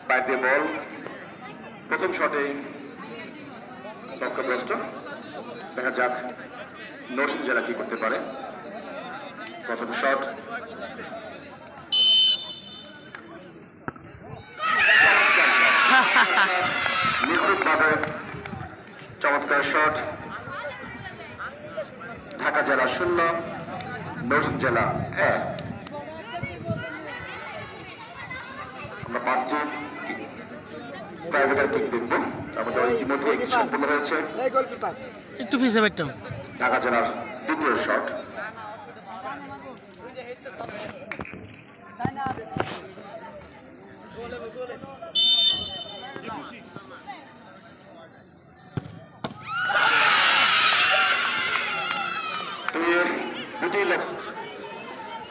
বাইরে বল প্রথম শটে লক্ষ্যভ্রষ্ট। দেখা যাক নরসিংদী জেলা কি করতে পারে। প্রথম শট নিখুঁতভাবে চমৎকার শট। ঢাকা জেলা 0 নরসিংদী জেলা 1। আমরা 5টি প্রাইভেট কিক দেখব। আমাদের ইতিমধ্যে একটি সম্পূর্ণ হয়েছে। একটু পিছিয়ে বেটো। ঢাকা জেলার দ্বিতীয় শট।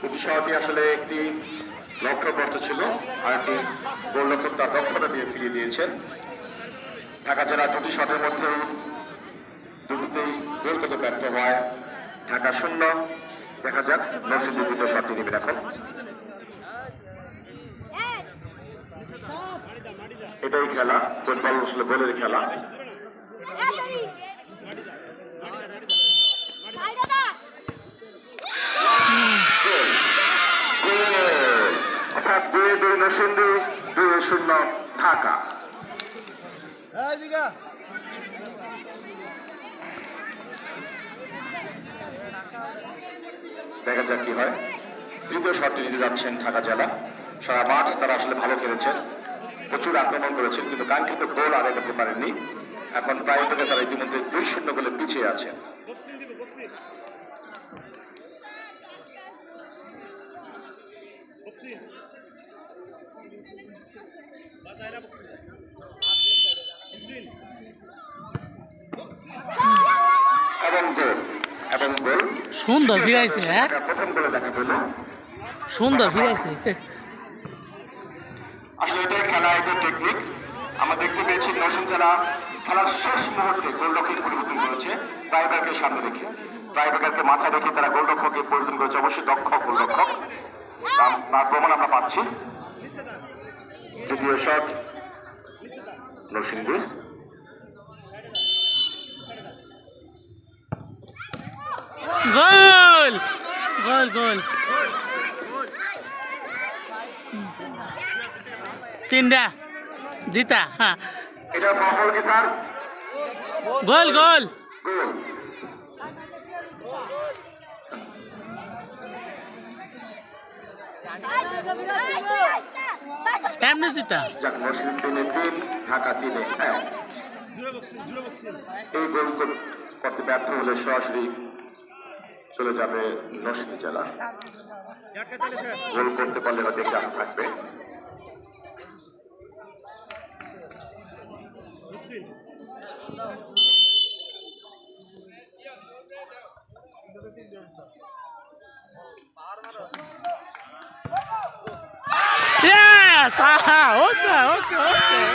দুটি শটই আসলে একটি লক্ষ্যভ্রষ্ট ছিল, আর একটি গোলরক্ষক তার দক্ষতা দিয়ে ফিরিয়ে দিয়েছেন। ঢাকা জেলার দুটি শটের মধ্যে দুটিতেই গোল করতে ব্যর্থ হয় ঢাকা 0। দেখা যাক নরসিংদী দ্বিতীয় শটটি নেবেন এখন। এটাই খেলা, ফুটবল আসলে গোলের খেলা। অর্থাৎ 2-2 নরসিংদী, 2-0 ঢাকা। দেখা যাক কি হয়। তৃতীয় শটটি নিতে যাচ্ছেন ঢাকা জেলা। সারা মাঠ তারা আসলে ভালো খেলেছেন, প্রচুর আক্রমণ করেছেন, কিন্তু কাঙ্ক্ষিত গোল আদায় করতে পারেননি। এখন প্রাইভেটে তারা ইতিমধ্যে 2-0 গোলে পিছিয়ে আছেন। এবং গোল সুন্দর ফিরাইছে। হ্যাঁ, প্রথম গোলে দেখা পেল। সুন্দর ফিরাইছে। আসলে এটাই খেলা, এটাই টেকনিক। আমরা দেখতে পেয়েছি নরসিংদী জেলা খেলার শেষ মুহূর্তে গোলরক্ষক পরিবর্তন করেছে ট্রাইব্রেকারকে সামনে রেখে। ট্রাইব্রেকারকে মাথায় রেখে তারা গোলরক্ষককে পরিবর্তন করেছে। অবশ্যই দক্ষ গোলরক্ষক, তার প্রমাণ আমরা পাচ্ছি। দ্বিতীয় শট নরসিংদীর। গোল গোল গোল 3টা জিতা। এটা সফল কি স্যার? গোল গোল গোল। এমনি জিতা। যাক, নরসিংদী 3 ঢাকা 3। হ্যাঁ, এই গোল করতে ব্যর্থ হলে সরাসরি চলে যাবে নরসিংদী জেলা। গোল করতে পারলে হয়তো একটি আশা থাকবে। Yes! Okay, okay, okay.